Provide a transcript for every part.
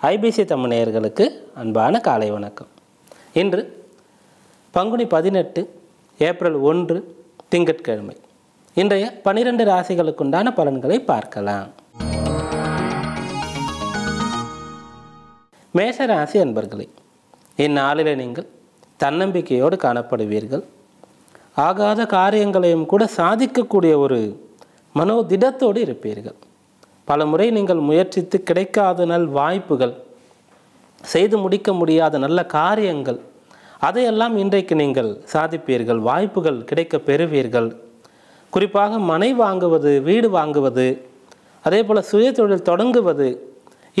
IBC Tamil நேயர்களுக்கு அன்பான காலை வணக்கம். இன்று பங்குனி 18 ஏப்ரல் 1 திங்கட்கிழமை. இன்றைய 12 ராசிகளுக்குண்டான பலன்களை பார்க்கலாம். மேஷ ராசி அன்பர்களே, இந்நாளில் நீங்கள் தன்னம்பிக்கையோடு காணப்படுவீர்கள். ஆகாத காரியங்களையும் கூட சாதிக்கக்கூடிய ஒரு மனோதிடத்தோடு இருப்பீர்கள். பல முறை நீங்கள் முயற்சித்து கிடைக்காத நல் வாய்ப்புகள், செய்து முடிக்க முடியாத நல்ல காரியங்கள், அதையெல்லாம் இன்றைக்கு நீங்கள் சாதிப்பீர்கள். வாய்ப்புகள் கிடைக்க பெறுவீர்கள். குறிப்பாக மனை வாங்குவது, வீடு வாங்குவது, அதே போல் சுய தொழில் தொடங்குவது,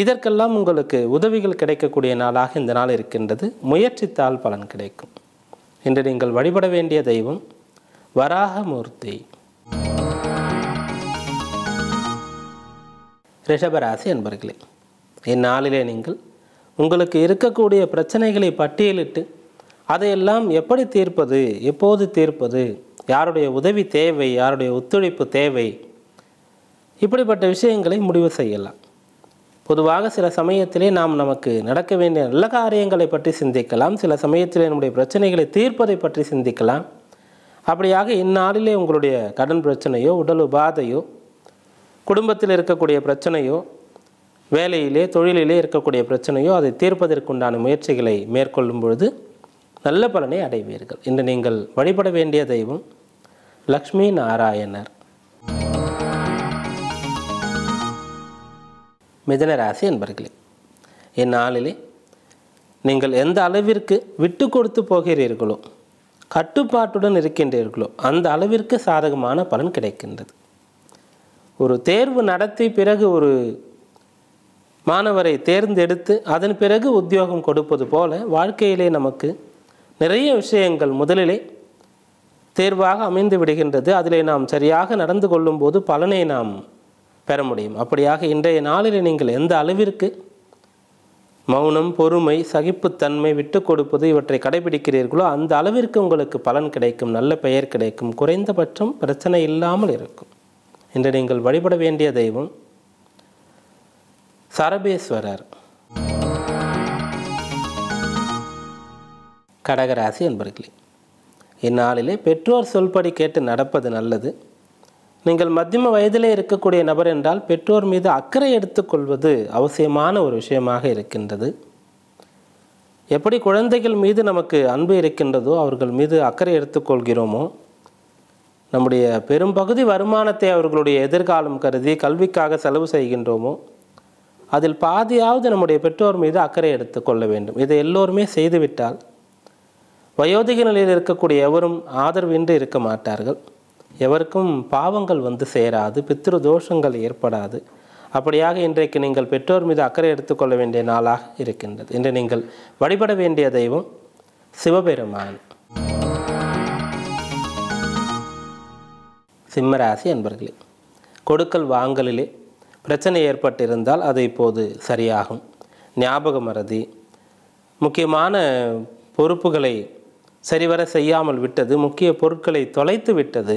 இதற்கெல்லாம் உங்களுக்கு உதவிகள் கிடைக்கக்கூடிய நாளாக இந்த நாள் இருக்கின்றது. முயற்சித்தால் பலன் கிடைக்கும். இன்று நீங்கள் வழிபட வேண்டிய தெய்வம் வராகமூர்த்தி. ரிஷபராசி அன்பர்களே, இந்நாளிலே நீங்கள் உங்களுக்கு இருக்கக்கூடிய பிரச்சனைகளை பட்டியலிட்டு அதையெல்லாம் எப்படி தீர்ப்பது, எப்போது தீர்ப்பது, யாருடைய உதவி தேவை, யாருடைய ஒத்துழைப்பு தேவை, இப்படிப்பட்ட விஷயங்களை முடிவு செய்யலாம். பொதுவாக சில சமயத்திலே நாம் நமக்கு நடக்க வேண்டிய நல்ல காரியங்களை பற்றி சிந்திக்கலாம். சில சமயத்திலே நம்முடைய பிரச்சனைகளை தீர்ப்பதை பற்றி சிந்திக்கலாம். அப்படியாக இந்நாளிலே உங்களுடைய கடன் பிரச்சனையோ, உடல் உபாதையோ, குடும்பத்தில் இருக்கக்கூடிய பிரச்சனையோ, வேலையிலே தொழிலிலே இருக்கக்கூடிய பிரச்சனையோ, அதை தீர்ப்பதற்குண்டான முயற்சிகளை மேற்கொள்ளும் பொழுது நல்ல பலனை அடைவீர்கள். இன்று நீங்கள் வழிபட வேண்டிய தெய்வம் லக்ஷ்மி நாராயணர். மிதுன ராசி என்பர்களே, இந்நாளிலே நீங்கள் எந்த அளவிற்கு விட்டு கொடுத்து போகிறீர்களோ, கட்டுப்பாட்டுடன் இருக்கின்றீர்களோ, அந்த அளவிற்கு சாதகமான பலன் கிடைக்கின்றது. ஒரு தேர்வு நடத்தி பிறகு ஒரு மாணவரை தேர்ந்தெடுத்து அதன் பிறகு உத்தியோகம் கொடுப்பது போல வாழ்க்கையிலே நமக்கு நிறைய விஷயங்கள் முதலிலே தேர்வாக அமைந்து விடுகின்றது. அதிலே நாம் சரியாக நடந்து கொள்ளும்போது பலனை நாம் பெற முடியும். அப்படியாக இன்றைய நாளிலே நீங்கள் எந்த அளவிற்கு மௌனம், பொறுமை, சகிப்புத்தன்மை, விட்டு கொடுப்பது இவற்றை கடைபிடிக்கிறீர்களோ அந்த அளவிற்கு உங்களுக்கு பலன் கிடைக்கும், நல்ல பெயர் கிடைக்கும், குறைந்தபட்சம் பிரச்சனை இல்லாமல் இருக்கும். இன்று நீங்கள் வழிபட வேண்டிய தெய்வம் சரபேஸ்வரர். கடகராசி என்பர்களே, இந்நாளிலே பெற்றோர் சொல்படி கேட்டு நடப்பது நல்லது. நீங்கள் மத்தியம வயதிலே இருக்கக்கூடிய நபர் என்றால் பெற்றோர் மீது அக்கறை எடுத்துக்கொள்வது அவசியமான ஒரு விஷயமாக இருக்கின்றது. எப்படி குழந்தைகள் மீது நமக்கு அன்பு இருக்கின்றதோ, அவர்கள் மீது அக்கறை எடுத்துக்கொள்கிறோமோ, நம்முடைய பெரும்பகுதி வருமானத்தை அவர்களுடைய எதிர்காலம் கருதி கல்விக்காக செலவு செய்கின்றோமோ, அதில் பாதியாவது நம்முடைய பெற்றோர் மீது அக்கறை எடுத்துக்கொள்ள வேண்டும். இதை எல்லோருமே செய்துவிட்டால் வயோதிக நிலையில் இருக்கக்கூடிய எவரும் ஆதரவின்றி இருக்க மாட்டார்கள். எவருக்கும் பாவங்கள் வந்து சேராது, பித்ரு தோஷங்கள் ஏற்படாது. அப்படியாக இன்றைக்கு நீங்கள் பெற்றோர் மீது அக்கறை எடுத்துக்கொள்ள வேண்டிய நாளாக இருக்கின்றது. இன்று நீங்கள் வழிபட வேண்டிய தெய்வம் சிவபெருமான். சிம்மராசி அன்பர்களே, கொடுக்கல் வாங்கலிலே பிரச்சனை ஏற்பட்டிருந்தால் அது இப்போது சரியாகும். ஞாபக மறதி, முக்கியமான பொறுப்புகளை சரிவர செய்யாமல் விட்டது, முக்கிய பொருட்களை தொலைத்து விட்டது,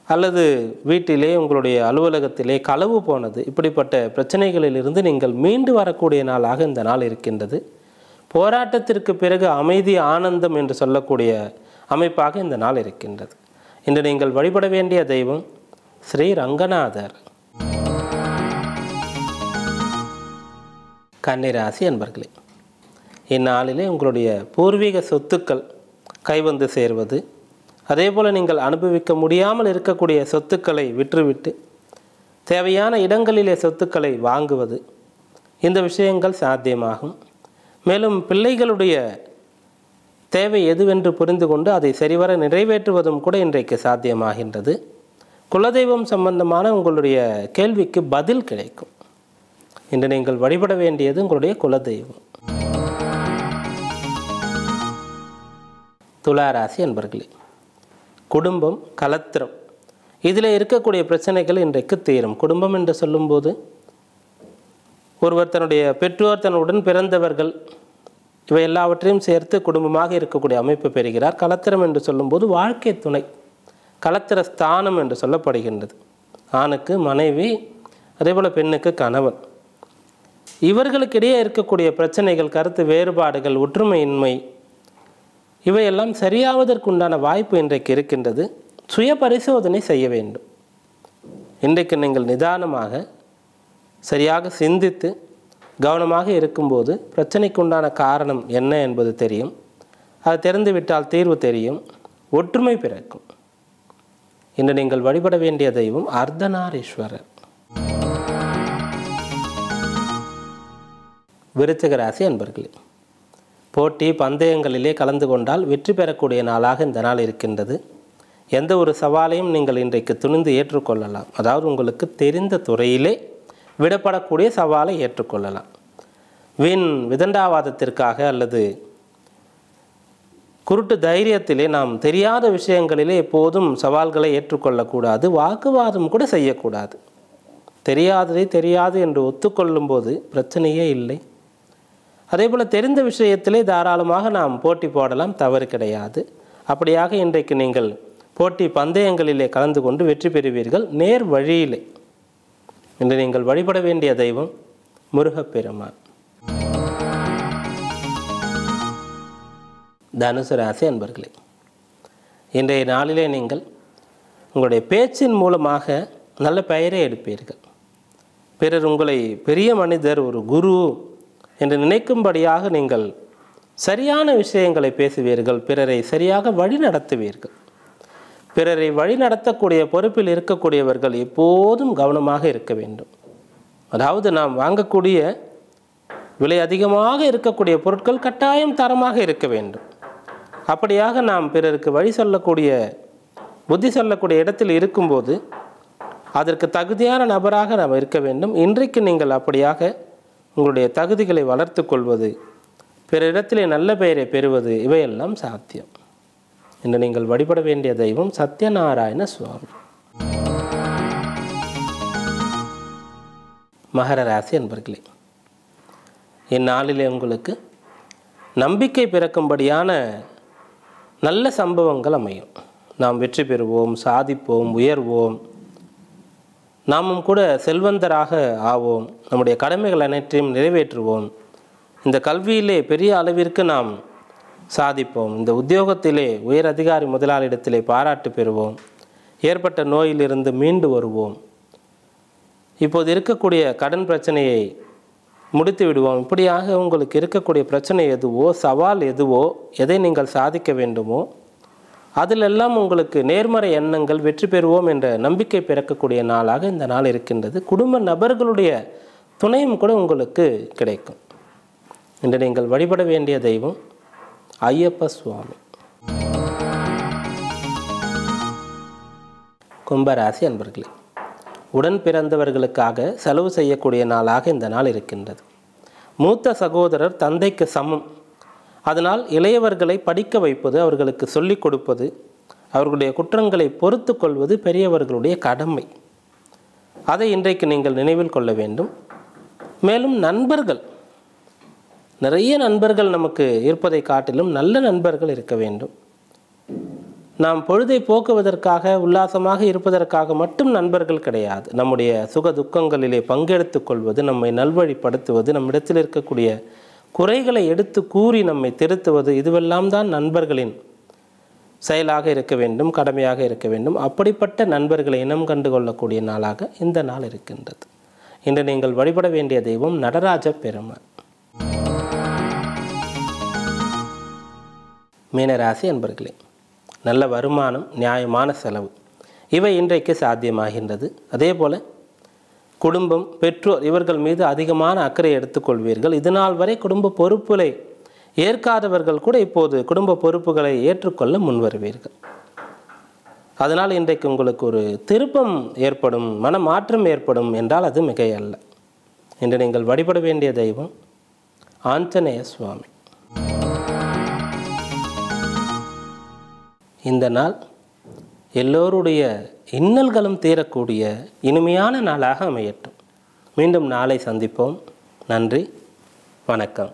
அல்லது வீட்டிலே உங்களுடைய அலுவலகத்திலே களவு போனது, இப்படிப்பட்ட பிரச்சனைகளிலிருந்து நீங்கள் மீண்டு வரக்கூடிய நாளாக இந்த நாள் இருக்கின்றது. போராட்டத்திற்கு பிறகு அமைதி, ஆனந்தம் என்று சொல்லக்கூடிய அமைப்பாக இந்த நாள் இருக்கின்றது. இன்று நீங்கள் வழிபட வேண்டிய தெய்வம் ஸ்ரீ ரங்கநாதர். கன்னிராசி அன்பர்களே, இந்நாளிலே உங்களுடைய பூர்வீக சொத்துக்கள் கைவந்து சேர்வது, அதே போல் நீங்கள் அனுபவிக்க முடியாமல் இருக்கக்கூடிய சொத்துக்களை விற்றுவிட்டு தேவையான இடங்களிலே சொத்துக்களை வாங்குவது, இந்த விஷயங்கள் சாத்தியமாகும். மேலும் பிள்ளைகளுடைய தேவை எதுவென்று புரிந்து கொண்டு அதை சரிவர நிறைவேற்றுவதும் கூட இன்றைக்கு சாத்தியமாகின்றது. குலதெய்வம் சம்பந்தமான உங்களுடைய கேள்விக்கு பதில் கிடைக்கும். இன்று நீங்கள் வழிபட வேண்டியது உங்களுடைய குலதெய்வம். துளாராசி அன்பர்களே, குடும்பம், கலத்திரம், இதில் இருக்கக்கூடிய பிரச்சனைகள் இன்றைக்கு தீரும். குடும்பம் என்று சொல்லும்போது ஒருவர் தன்னுடைய பெற்றோர், தன்னுடன் பிறந்தவர்கள், இவை எல்லாவற்றையும் சேர்த்து குடும்பமாக இருக்கக்கூடிய அமைப்பு பெறுகிறார். கலத்திரம் என்று சொல்லும்போது வாழ்க்கை துணை, கலத்திர ஸ்தானம் என்று சொல்லப்படுகின்றது. ஆணுக்கு மனைவி, அதேபோல் பெண்ணுக்கு கணவன். இவர்களுக்கிடையே இருக்கக்கூடிய பிரச்சனைகள், கருத்து வேறுபாடுகள், ஒற்றுமையின்மை இவையெல்லாம் சரியாவதற்குண்டான வாய்ப்பு இன்றைக்கு இருக்கின்றது. சுய பரிசோதனை செய்ய வேண்டும். இன்றைக்கு நீங்கள் நிதானமாக சரியாக சிந்தித்து கவனமாக இருக்கும்போது பிரச்சனைக்கு உண்டான காரணம் என்ன என்பது தெரியும். அது தெரிந்துவிட்டால் தீர்வு தெரியும், ஒற்றுமை பிறக்கும். இன்று நீங்கள் வழிபட வேண்டிய தெய்வம் அர்த்தநாரீஸ்வரர். விருச்சிக ராசி அன்பர்களே, போட்டி பந்தயங்களிலே கலந்து கொண்டால் வெற்றி பெறக்கூடிய நாளாக இந்த நாள் இருக்கின்றது. எந்த ஒரு சவாலையும் நீங்கள் இன்றைக்கு துணிந்து ஏற்றுக்கொள்ளலாம். அதாவது உங்களுக்கு தெரிந்த துறையிலே விடப்படக்கூடிய சவாலை ஏற்றுக்கொள்ளலாம். வீண் விதண்டாவாதத்திற்காக அல்லது குருட்டு தைரியத்திலே நாம் தெரியாத விஷயங்களிலே எப்போதும் சவால்களை ஏற்றுக்கொள்ளக்கூடாது. வாக்குவாதம் கூட செய்யக்கூடாது. தெரியாததை தெரியாது என்று ஒத்துக்கொள்ளும் போது பிரச்சனையே இல்லை. அதே போல் தெரிந்த விஷயத்திலே தாராளமாக நாம் போட்டி போடலாம், தவறு கிடையாது. அப்படியாக இன்றைக்கு நீங்கள் போட்டி பந்தயங்களிலே கலந்து கொண்டு வெற்றி பெறுவீர்கள், நேர் வழியிலே. இன்று நீங்கள் வழிபட வேண்டிய தெய்வம் முருகப்பெருமான். தனுசு ராசி அன்பர்களே, இன்றைய நாளிலே நீங்கள் உங்களுடைய பேச்சின் மூலமாக நல்ல பெயரை எடுப்பீர்கள். பிறர் உங்களை பெரிய மனிதர், ஒரு குரு என்று நினைக்கும்படியாக நீங்கள் சரியான விஷயங்களை பேசுவீர்கள். பிறரை சரியாக வழி நடத்துவீர்கள். பிறரை வழி நடத்தக்கூடிய பொறுப்பில் இருக்கக்கூடியவர்கள் எப்போதும் கவனமாக இருக்க வேண்டும். அதாவது நாம் வாங்கக்கூடிய விலை அதிகமாக இருக்கக்கூடிய பொருட்கள் கட்டாயம் தரமாக இருக்க வேண்டும். அப்படியாக நாம் பிறருக்கு வழி சொல்லக்கூடிய, புத்தி சொல்லக்கூடிய இடத்தில் இருக்கும்போது அதற்கு தகுதியான நபராக நாம் இருக்க வேண்டும். இன்றைக்கு நீங்கள் அப்படியாக உங்களுடைய தகுதிகளை வளர்த்து கொள்வது, பிற இடத்திலே நல்ல பெயரை பெறுவது இவையெல்லாம் சாத்தியம். இன்று நீங்கள் வழிபட வேண்டிய தெய்வம் சத்யநாராயண சுவாமி. மகர ராசி அன்பர்களே, இந்நாளிலே உங்களுக்கு நம்பிக்கை பிறக்கும்படியான நல்ல சம்பவங்கள் அமையும். நாம் வெற்றி பெறுவோம், சாதிப்போம், உயர்வோம், நாமும் கூட செல்வந்தராக ஆவோம், நம்முடைய கடமைகள் அனைத்தையும் நிறைவேற்றுவோம், இந்த கல்வியிலே பெரிய அளவிற்கு நாம் சாதிப்போம், இந்த உத்தியோகத்திலே உயர் அதிகாரி முதலாளியிடத்திலே பாராட்டு பெறுவோம், ஏற்பட்ட நோயிலிருந்து மீண்டு வருவோம், இப்போது இருக்கக்கூடிய கடன் பிரச்சனையை முடித்து விடுவோம். இப்படியாக உங்களுக்கு இருக்கக்கூடிய பிரச்சனை எதுவோ, சவால் எதுவோ, எதை நீங்கள் சாதிக்க வேண்டுமோ அதிலெல்லாம் உங்களுக்கு நேர்மறை எண்ணங்கள், வெற்றி பெறுவோம் என்ற நம்பிக்கை பிறக்கக்கூடிய நாளாக இந்த நாள் இருக்கின்றது. குடும்ப நபர்களுடைய துணையும் கூட உங்களுக்கு கிடைக்கும். இன்று நீங்கள் வழிபட வேண்டிய தெய்வம் ஐயப்ப சுவாமி. கும்பராசி அன்பர்களே, உடன் பிறந்தவர்களுக்காக செலவு செய்யக்கூடிய நாளாக இந்த நாள் இருக்கின்றது. மூத்த சகோதரர் தந்தைக்கு சமம். அதனால் இளையவர்களை படிக்க வைப்பது, அவர்களுக்கு சொல்லிக் கொடுப்பது, அவர்களுடைய குற்றங்களை பொறுத்து கொள்வது பெரியவர்களுடைய கடமை. அதை இன்றைக்கு நீங்கள் நினைவில் கொள்ள வேண்டும். மேலும் நண்பர்கள், நிறைய நண்பர்கள் நமக்கு இருப்பதை காட்டிலும் நல்ல நண்பர்கள் இருக்க வேண்டும். நாம் பொழுதை போக்குவதற்காக, உல்லாசமாக இருப்பதற்காக மட்டும் நண்பர்கள் கிடையாது. நம்முடைய சுக துக்கங்களிலே பங்கெடுத்து கொள்வது, நம்மை நல்வழிப்படுத்துவது, நம்மிடத்தில் இருக்கக்கூடிய குறைகளை எடுத்து கூறி நம்மை திருத்துவது, இதுவெல்லாம் தான் நண்பர்களின் செயலாக இருக்க வேண்டும், கடமையாக இருக்க வேண்டும். அப்படிப்பட்ட நண்பர்களை இனம் கண்டு கொள்ளக்கூடிய நாளாக இந்த நாள் இருக்கின்றது. இன்று நீங்கள் வழிபட வேண்டிய தெய்வம் நடராஜ பெருமான். மீனராசி அன்பர்களே, நல்ல வருமானம், நியாயமான செலவு இவை இன்றைக்கு சாத்தியமாகின்றது. அதே போல் குடும்பம், பெற்றோர் இவர்கள் மீது அதிகமான அக்கறை எடுத்துக்கொள்வீர்கள். இதுநாள் வரை குடும்ப பொறுப்புகளை ஏற்காதவர்கள் கூட இப்போது குடும்ப பொறுப்புகளை ஏற்றுக்கொள்ள முன்வருவீர்கள். அதனால் இன்றைக்கு உங்களுக்கு ஒரு திருப்பம் ஏற்படும், மன மாற்றம் ஏற்படும் என்றால் அது மிகையல்ல. இன்று நீங்கள் வழிபட வேண்டிய தெய்வம் ஆஞ்சநேய சுவாமி. இந்த நாள் எல்லோருடைய இன்னல்களும் தீரக்கூடிய இனிமையான நாளாக அமையட்டும். மீண்டும் நாளை சந்திப்போம். நன்றி, வணக்கம்.